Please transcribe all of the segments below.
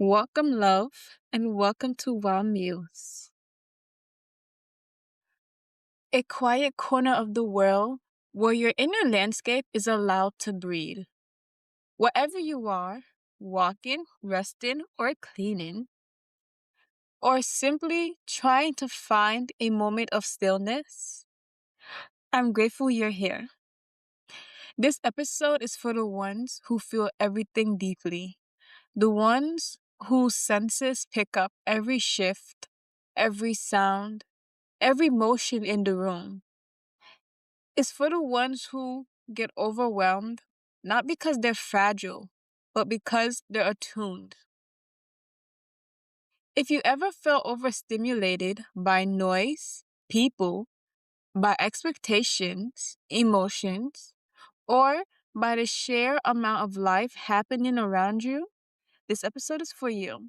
Welcome, love, and welcome to Wild Muse, a quiet corner of the world where your inner landscape is allowed to breathe. Wherever you are, walking, resting, or cleaning, or simply trying to find a moment of stillness, I'm grateful you're here. This episode is for the ones who feel everything deeply, the ones whose senses pick up every shift, every sound, every motion in the room. It's for the ones who get overwhelmed, not because they're fragile, but because they're attuned. If you ever felt overstimulated by noise, people, by expectations, emotions, or by the sheer amount of life happening around you, this episode is for you.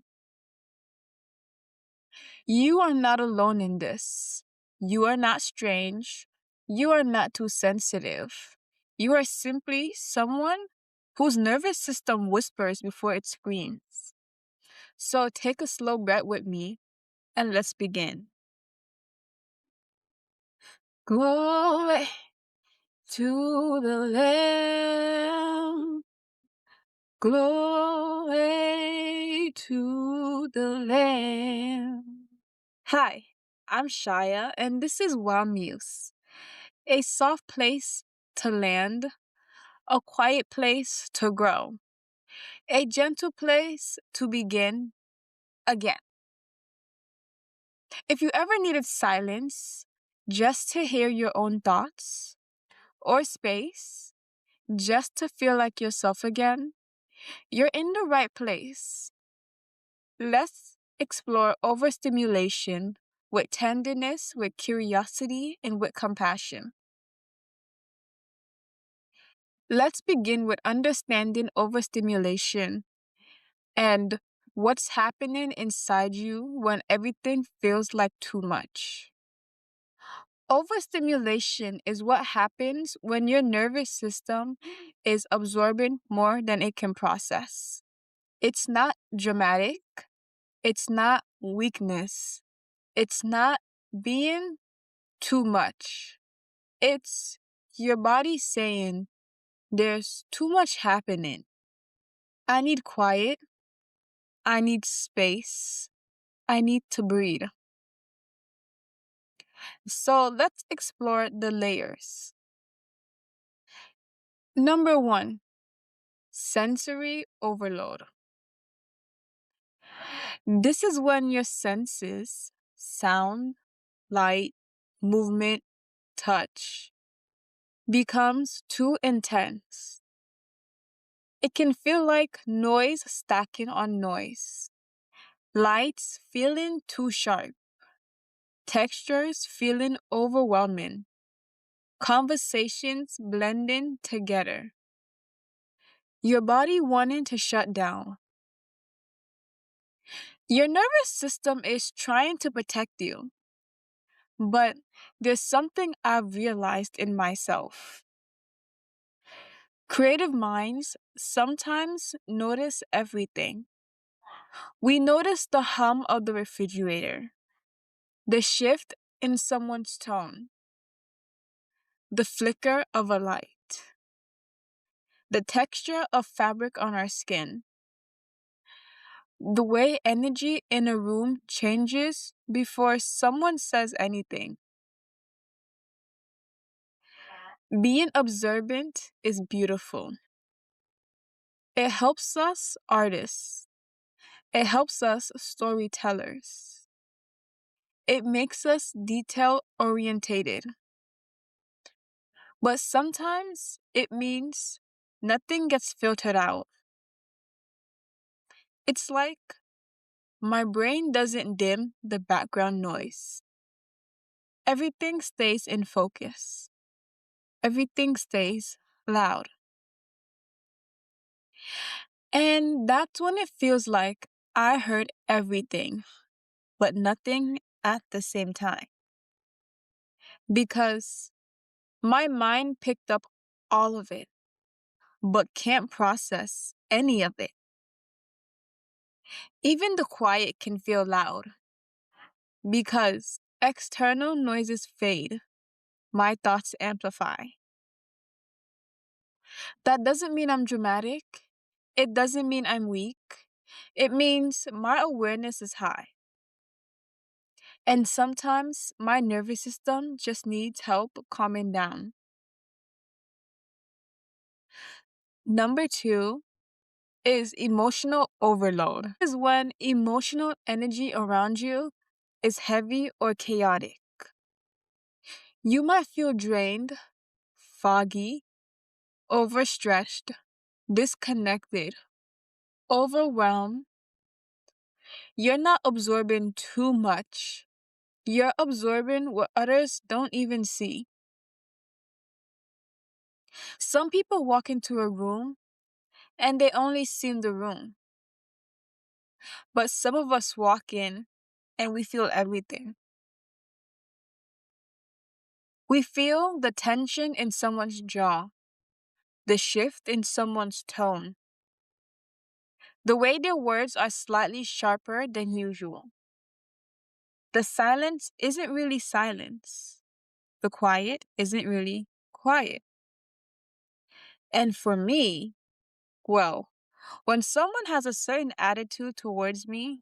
You are not alone in this. You are not strange. You are not too sensitive. You are simply someone whose nervous system whispers before it screams. So take a slow breath with me and let's begin. Glory to the Lamb. Glory to the Lamb. Hi, I'm Shaya, and this is Wild Muse, a soft place to land, a quiet place to grow, a gentle place to begin again. If you ever needed silence just to hear your own thoughts, or space just to feel like yourself again, you're in the right place. Let's explore overstimulation with tenderness, with curiosity, and with compassion. Let's begin with understanding overstimulation and what's happening inside you when everything feels like too much. Overstimulation is what happens when your nervous system is absorbing more than it can process. It's not dramatic. It's not weakness. It's not being too much. It's your body saying, there's too much happening. I need quiet. I need space. I need to breathe. So let's explore the layers. Number 1, sensory overload. This is when your senses, sound, light, movement, touch, becomes too intense. It can feel like noise stacking on noise, lights feeling too sharp, textures feeling overwhelming, conversations blending together, your body wanting to shut down. Your nervous system is trying to protect you, but there's something I've realized in myself. Creative minds sometimes notice everything. We notice the hum of the refrigerator, the shift in someone's tone, the flicker of a light, the texture of fabric on our skin, the way energy in a room changes before someone says anything. Being observant is beautiful. It helps us artists. It helps us storytellers. It makes us detail orientated. But sometimes it means nothing gets filtered out. It's like my brain doesn't dim the background noise. Everything stays in focus. Everything stays loud. And that's when it feels like I heard everything, but nothing at the same time. Because my mind picked up all of it, but can't process any of it. Even the quiet can feel loud because external noises fade, my thoughts amplify. That doesn't mean I'm dramatic. It doesn't mean I'm weak. It means my awareness is high. And sometimes my nervous system just needs help calming down. Number 2 is emotional overload. This is when emotional energy around you is heavy or chaotic. You might feel drained, foggy, overstretched, disconnected, overwhelmed. You're not absorbing too much. You're absorbing what others don't even see. Some people walk into a room and they only see the room. But some of us walk in and we feel everything. We feel the tension in someone's jaw, the shift in someone's tone, the way their words are slightly sharper than usual. The silence isn't really silence. The quiet isn't really quiet. And for me, well, when someone has a certain attitude towards me,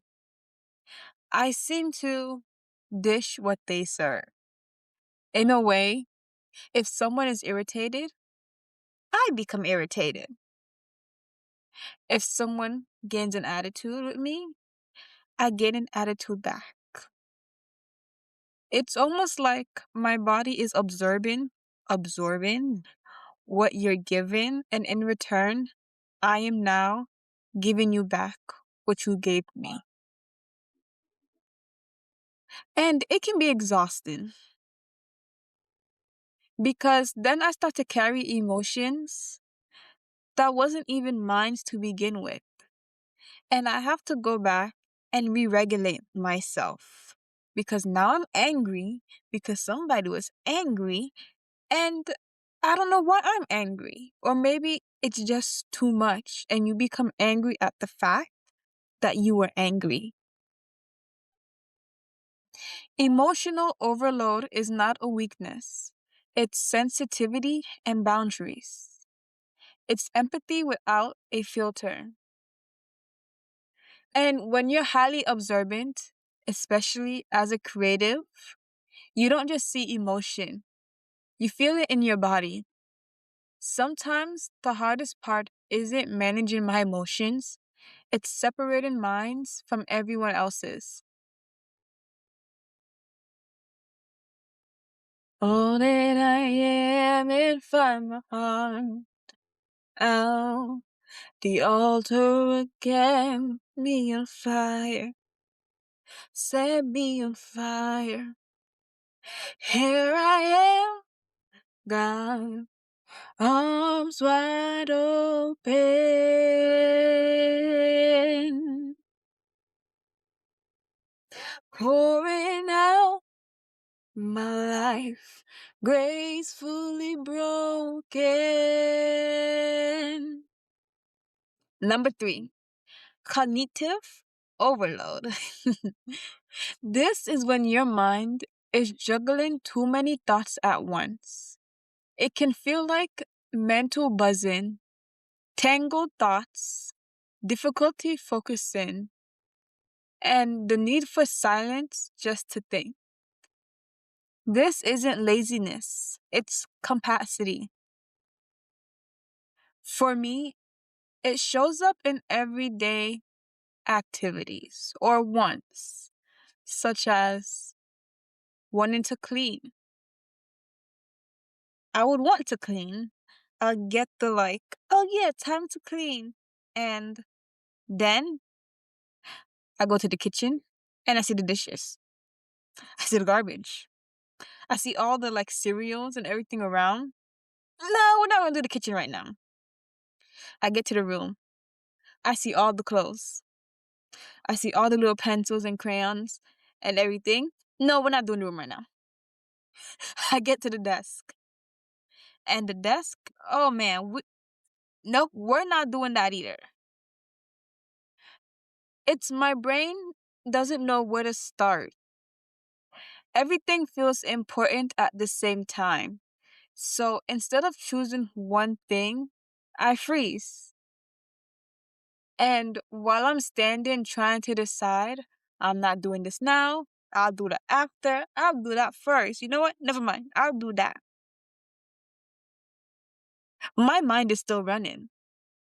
I seem to dish what they serve. In a way, if someone is irritated, I become irritated. If someone gains an attitude with me, I gain an attitude back. It's almost like my body is absorbing what you're given, and in return, I am now giving you back what you gave me. And it can be exhausting because then I start to carry emotions that wasn't even mine to begin with. And I have to go back and re-regulate myself because now I'm angry because somebody was angry and I don't know why I'm angry. Or maybe it's just too much and you become angry at the fact that you were angry. Emotional overload is not a weakness. It's sensitivity and boundaries. It's empathy without a filter. And when you're highly observant, especially as a creative, you don't just see emotion, you feel it in your body. Sometimes the hardest part isn't managing my emotions, it's separating mine from everyone else's. All that I am and find my heart out. The altar again, me on fire, set me on fire. Here I am, God, arms wide open, pouring out my life, gracefully broken. Number 3, cognitive overload. This is when your mind is juggling too many thoughts at once. It can feel like mental buzzing, tangled thoughts, difficulty focusing, and the need for silence just to think. This isn't laziness, it's capacity. For me, it shows up in everyday activities or wants, such as wanting to clean. I would want to clean. I'll get the oh yeah, time to clean. And then I go to the kitchen and I see the dishes. I see the garbage. I see all the cereals and everything around. No, we're not gonna do the kitchen right now. I get to the room. I see all the clothes. I see all the little pencils and crayons and everything. No, we're not doing the room right now. I get to the desk. And the desk, oh man, nope, we're not doing that either. It's my brain doesn't know where to start. Everything feels important at the same time. So instead of choosing one thing, I freeze. And while I'm standing trying to decide, I'm not doing this now. I'll do that after. I'll do that first. You know what? Never mind. I'll do that. My mind is still running.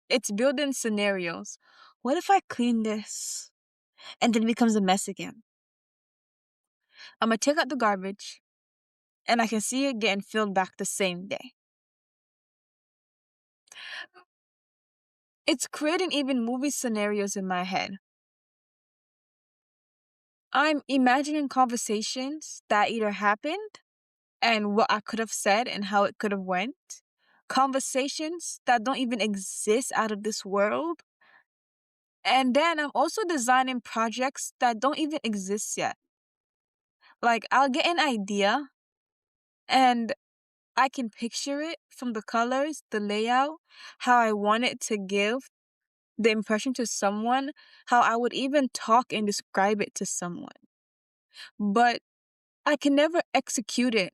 It's building scenarios. What if I clean this? And then it becomes a mess again. I'm going to take out the garbage and I can see it getting filled back the same day. It's creating even movie scenarios in my head. I'm imagining conversations that either happened and what I could have said and how it could have went. Conversations that don't even exist out of this world. And then I'm also designing projects that don't even exist yet. Like I'll get an idea and I can picture it from the colors, the layout, how I want it to give the impression to someone, how I would even talk and describe it to someone. But I can never execute it.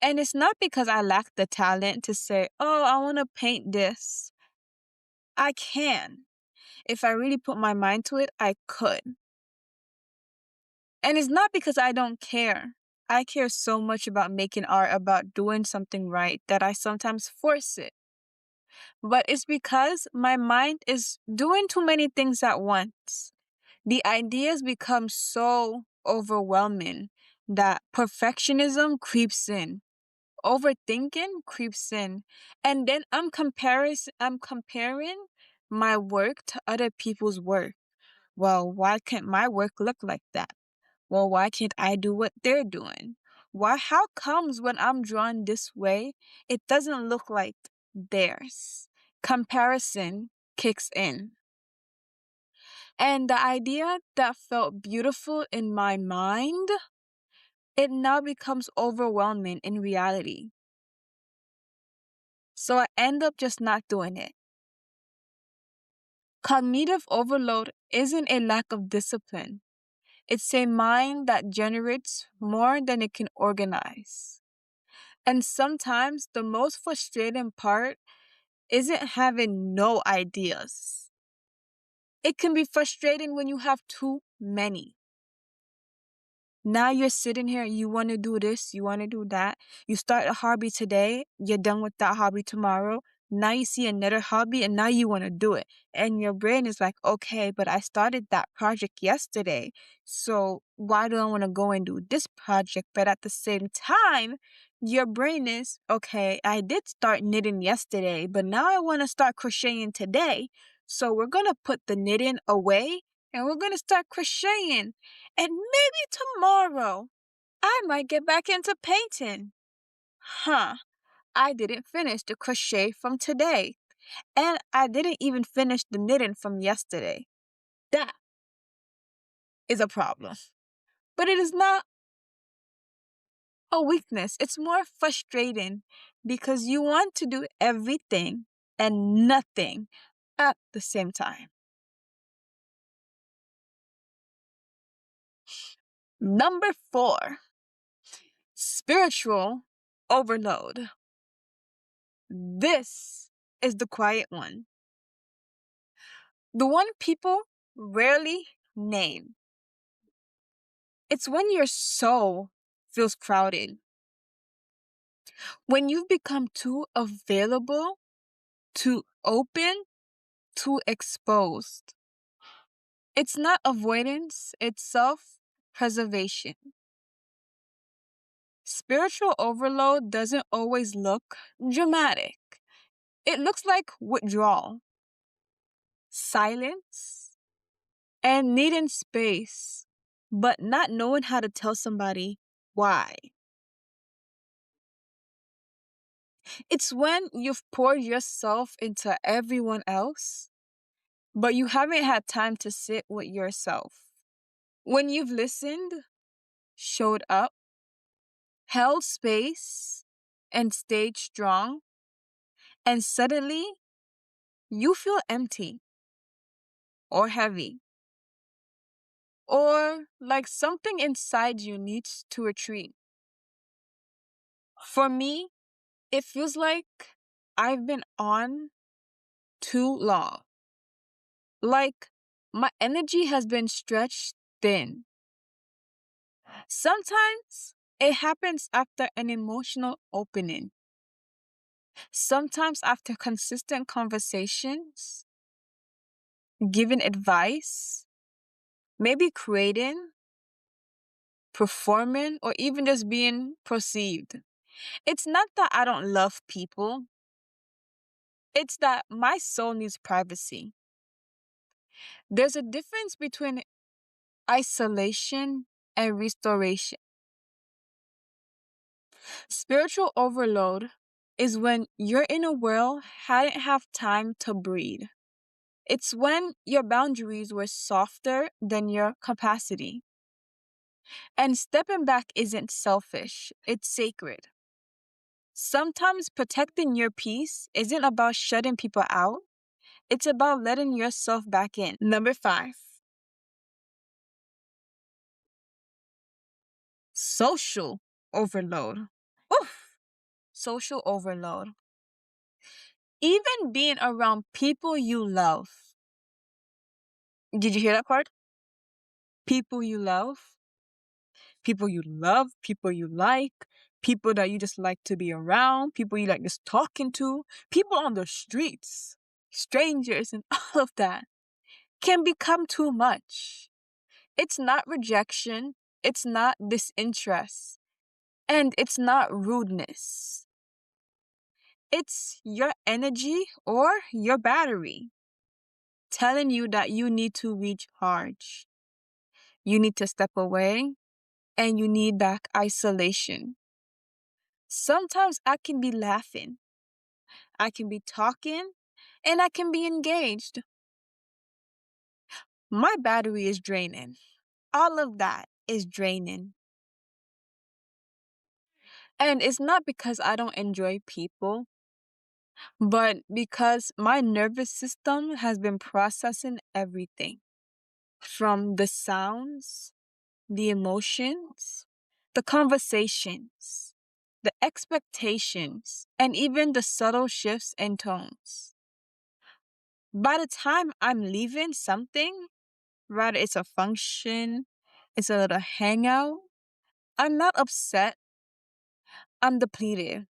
And it's not because I lack the talent to say, oh, I want to paint this. I can. If I really put my mind to it, I could. And it's not because I don't care. I care so much about making art, about doing something right, that I sometimes force it. But it's because my mind is doing too many things at once. The ideas become so overwhelming that perfectionism creeps in. Overthinking creeps in. And then I'm comparing my work to other people's work. Well, why can't my work look like that? Well, why can't I do what they're doing? How comes when I'm drawn this way, it doesn't look like theirs? Comparison kicks in. And the idea that felt beautiful in my mind, it now becomes overwhelming in reality. So I end up just not doing it. Cognitive overload isn't a lack of discipline. It's a mind that generates more than it can organize. And sometimes the most frustrating part isn't having no ideas. It can be frustrating when you have too many. Now you're sitting here, you want to do this, you want to do that. You start a hobby today, you're done with that hobby tomorrow. Now you see another hobby and now you want to do it. And your brain is like, okay, but I started that project yesterday. So why do I want to go and do this project? But at the same time, your brain is, okay, I did start knitting yesterday, but now I want to start crocheting today. So we're going to put the knitting away and we're going to start crocheting. And maybe tomorrow, I might get back into painting. I didn't finish the crochet from today. And I didn't even finish the knitting from yesterday. That is a problem. But it is not a weakness. It's more frustrating because you want to do everything and nothing at the same time. Number 4, spiritual overload. This is the quiet one. The one people rarely name. It's when your soul feels crowded. When you've become too available, too open, too exposed. It's not avoidance, it's self-preservation. Spiritual overload doesn't always look dramatic. It looks like withdrawal, silence, and needing space, but not knowing how to tell somebody why. It's when you've poured yourself into everyone else, but you haven't had time to sit with yourself. When you've listened, showed up, held space, and stayed strong, and suddenly you feel empty or heavy. or like something inside you needs to retreat. For me, it feels like I've been on too long. Like my energy has been stretched thin. Sometimes it happens after an emotional opening. Sometimes after consistent conversations, giving advice, maybe creating, performing, or even just being perceived. It's not that I don't love people, it's that my soul needs privacy. There's a difference between isolation and restoration. Spiritual overload is when your inner world hadn't have time to breathe. It's when your boundaries were softer than your capacity. And stepping back isn't selfish, it's sacred. Sometimes protecting your peace isn't about shutting people out, it's about letting yourself back in. Number 5, social overload. Oof, social overload. Even being around people you love. Did you hear that part? People you love, people you like, people that you just like to be around, people you like just talking to, people on the streets, strangers, and all of that can become too much. It's not rejection, it's not disinterest, and it's not rudeness. It's your energy or your battery telling you that you need to recharge. You need to step away and you need that isolation. Sometimes I can be laughing, I can be talking, and I can be engaged. My battery is draining. All of that is draining. And it's not because I don't enjoy people, but because my nervous system has been processing everything from the sounds, the emotions, the conversations, the expectations, and even the subtle shifts in tones. By the time I'm leaving something, whether it's a function, it's a little hangout, I'm not upset, I'm depleted.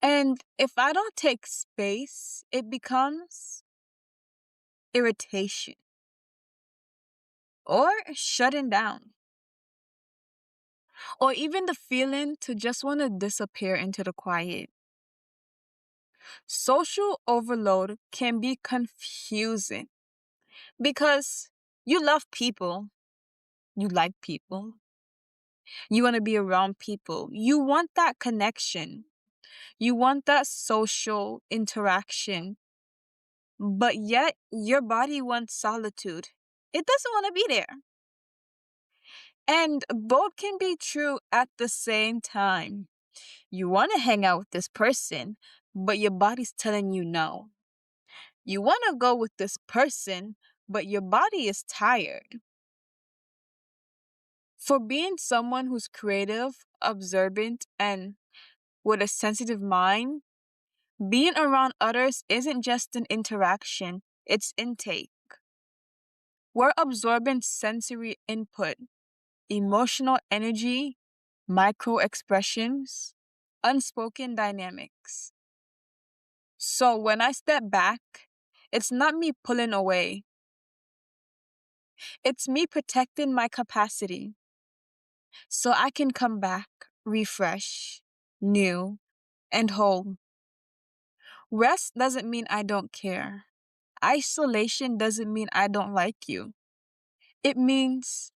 And if I don't take space, it becomes irritation or shutting down, or even the feeling to just want to disappear into the quiet. Social overload can be confusing because you love people, you like people, you want to be around people, you want that connection, you want that social interaction, but yet your body wants solitude. It doesn't want to be there. And both can be true at the same time. You want to hang out with this person, but your body's telling you no. You want to go with this person, but your body is tired. For being someone who's creative, observant, and with a sensitive mind, being around others isn't just an interaction, it's intake. We're absorbing sensory input, emotional energy, micro expressions, unspoken dynamics. So when I step back, it's not me pulling away. It's me protecting my capacity so I can come back, refresh, new, and whole. Rest doesn't mean I don't care. Isolation doesn't mean I don't like you. It means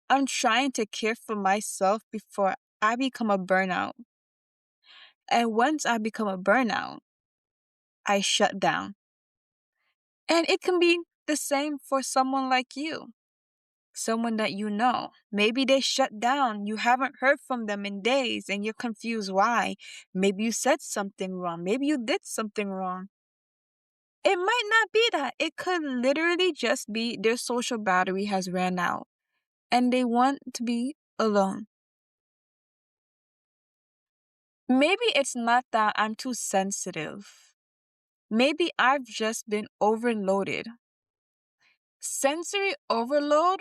I'm trying to care for myself before I become a burnout. And once I become a burnout, I shut down. And it can be the same for someone like you, someone that you know. Maybe they shut down. You haven't heard from them in days and you're confused why. Maybe you said something wrong. Maybe you did something wrong. It might not be that. It could literally just be their social battery has ran out and they want to be alone. Maybe it's not that I'm too sensitive. Maybe I've just been overloaded. Sensory overload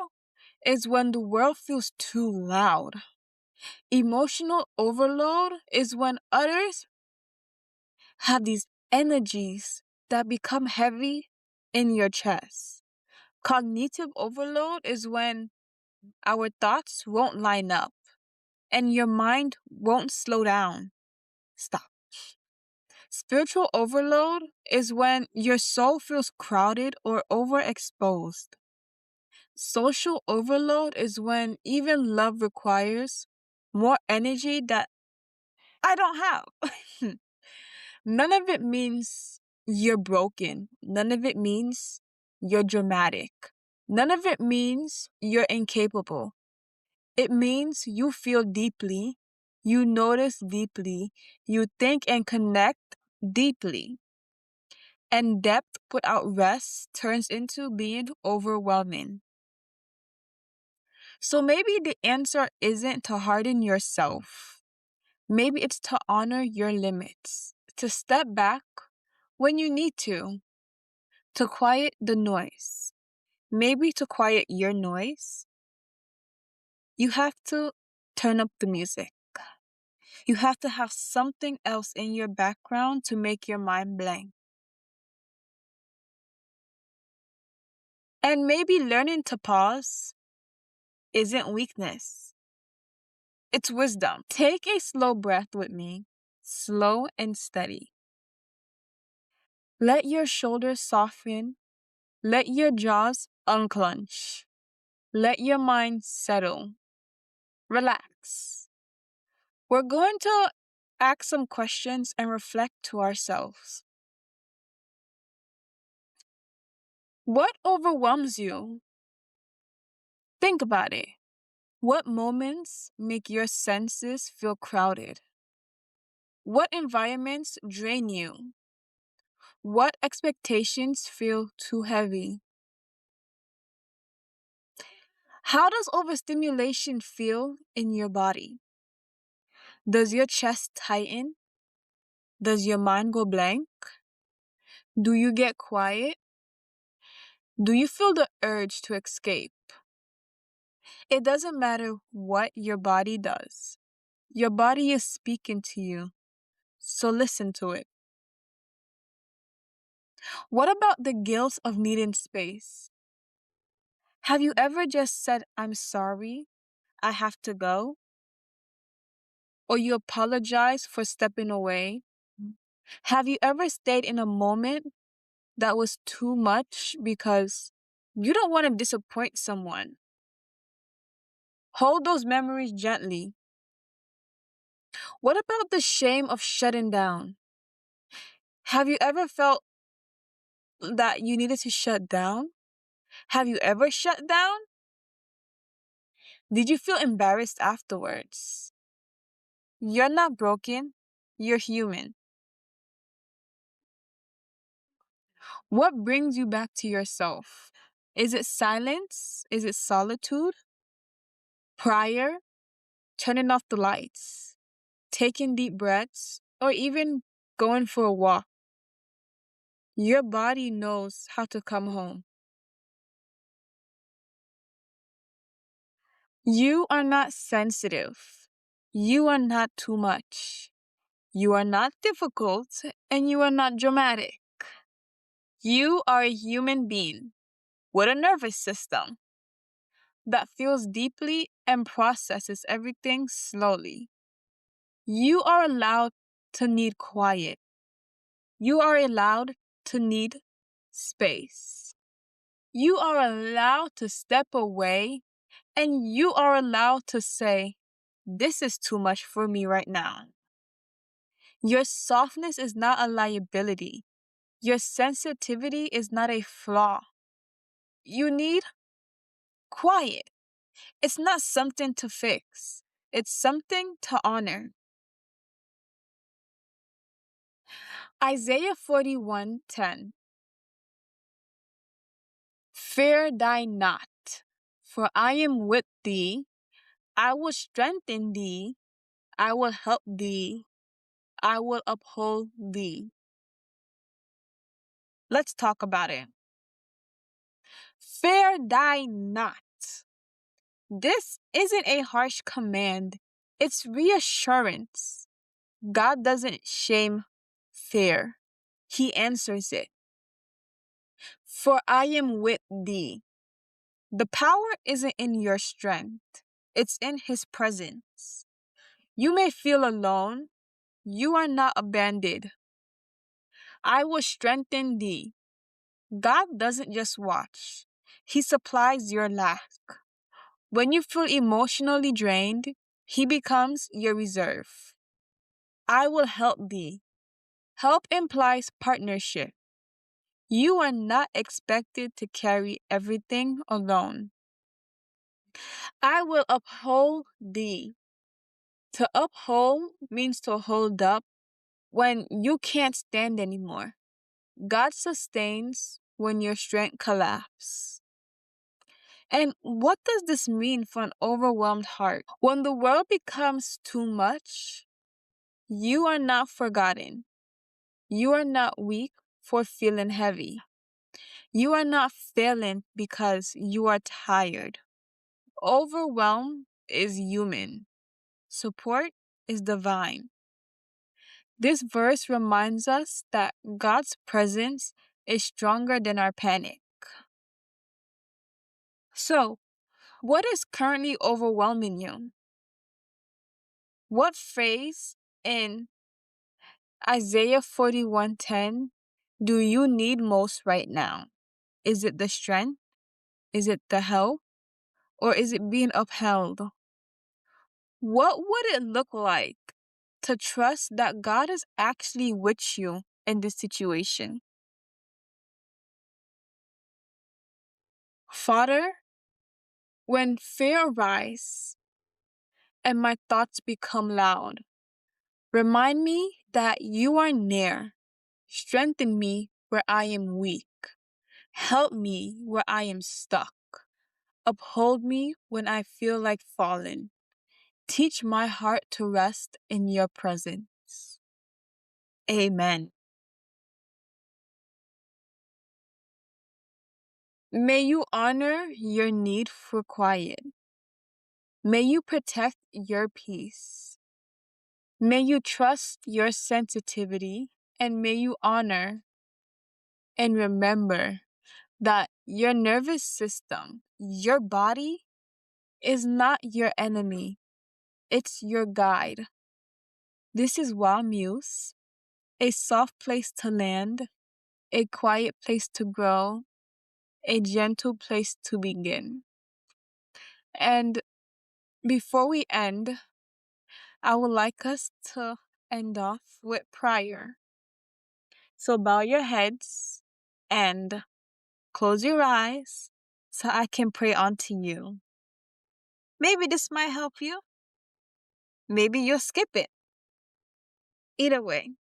is when the world feels too loud. Emotional overload is when others have these energies that become heavy in your chest. Cognitive overload is when our thoughts won't line up and your mind won't slow down. Stop. Spiritual overload is when your soul feels crowded or overexposed. Social overload is when even love requires more energy that I don't have. None of it means you're broken. None of it means you're dramatic. None of it means you're incapable. It means you feel deeply, you notice deeply, you think and connect deeply. And depth without rest turns into being overwhelming. So maybe the answer isn't to harden yourself. Maybe it's to honor your limits, to step back when you need to quiet the noise. Maybe to quiet your noise, you have to turn up the music. You have to have something else in your background to make your mind blank. And maybe learning to pause isn't weakness. It's wisdom. Take a slow breath with me, slow and steady. Let your shoulders soften. Let your jaws unclench. Let your mind settle. Relax. We're going to ask some questions and reflect to ourselves. What overwhelms you? Think about it. What moments make your senses feel crowded? What environments drain you? What expectations feel too heavy? How does overstimulation feel in your body? Does your chest tighten? Does your mind go blank? Do you get quiet? Do you feel the urge to escape? It doesn't matter what your body does. Your body is speaking to you, so listen to it. What about the guilt of needing space? Have you ever just said, I'm sorry, I have to go? Or you apologize for stepping away? Have you ever stayed in a moment that was too much because you don't want to disappoint someone? Hold those memories gently. What about the shame of shutting down? Have you ever felt that you needed to shut down? Have you ever shut down? Did you feel embarrassed afterwards? You're not broken. You're human. What brings you back to yourself? Is it silence? Is it solitude? Prayer? Turning off the lights? Taking deep breaths? Or even going for a walk? Your body knows how to come home. You are not sensitive. You are not too much. You are not difficult, and you are not dramatic. You are a human being with a nervous system that feels deeply and processes everything slowly. You are allowed to need quiet. You are allowed to need space. You are allowed to step away, and you are allowed to say, this is too much for me right now. Your softness is not a liability. Your sensitivity is not a flaw. You need quiet. It's not something to fix. It's something to honor. Isaiah 41:10. Fear thy not, for I am with thee. I will strengthen thee. I will help thee. I will uphold thee. Let's talk about it. Fear thy not. This isn't a harsh command, it's reassurance. God doesn't shame fear, He answers it. For I am with thee. The power isn't in your strength, it's in His presence. You may feel alone, you are not abandoned. I will strengthen thee. God doesn't just watch, He supplies your lack. When you feel emotionally drained, He becomes your reserve. I will help thee. Help implies partnership. You are not expected to carry everything alone. I will uphold thee. To uphold means to hold up when you can't stand anymore. God sustains when your strength collapses. And what does this mean for an overwhelmed heart? When the world becomes too much, you are not forgotten. You are not weak for feeling heavy. You are not failing because you are tired. Overwhelm is human. Support is divine. This verse reminds us that God's presence is stronger than our panic. So, what is currently overwhelming you? What phrase in Isaiah 41:10 do you need most right now? Is it the strength? Is it the help? Or is it being upheld? What would it look like to trust that God is actually with you in this situation? Father, when fear arises and my thoughts become loud, remind me that you are near. Strengthen me where I am weak. Help me where I am stuck. Uphold me when I feel like falling. Teach my heart to rest in your presence. Amen. May you honor your need for quiet. May you protect your peace. May you trust your sensitivity, and may you honor and remember that your nervous system, your body, is not your enemy. It's your guide. This is Wild Muse, a soft place to land, a quiet place to grow, a gentle place to begin. And before we end, I would like us to end off with prayer. So bow your heads and close your eyes so I can pray onto you. Maybe this might help you. Maybe you'll skip it. Either way.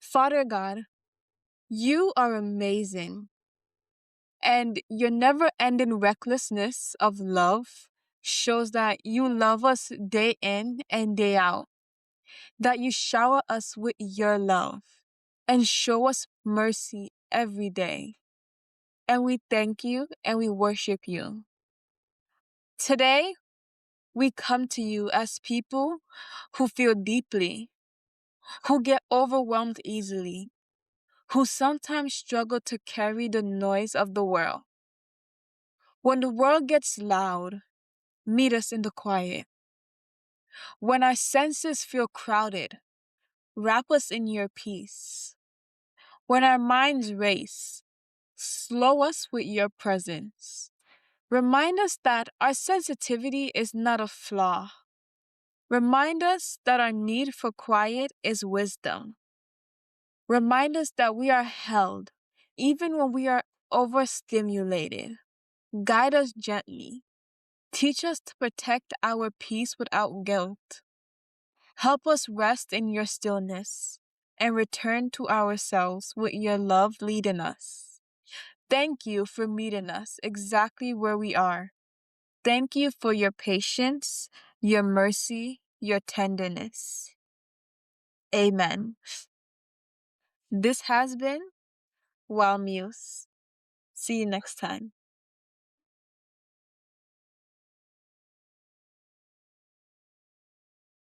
Father God, you are amazing. And your never-ending recklessness of love shows that you love us day in and day out. That you shower us with your love and show us mercy every day. And we thank you and we worship you. Today, we come to you as people who feel deeply, who get overwhelmed easily, who sometimes struggle to carry the noise of the world. When the world gets loud, meet us in the quiet. When our senses feel crowded, wrap us in your peace. When our minds race, slow us with your presence. Remind us that our sensitivity is not a flaw. Remind us that our need for quiet is wisdom. Remind us that we are held, even when we are overstimulated. Guide us gently. Teach us to protect our peace without guilt. Help us rest in your stillness and return to ourselves with your love leading us. Thank you for meeting us exactly where we are. Thank you for your patience, your mercy, your tenderness. Amen. This has been Wild Muse. See you next time.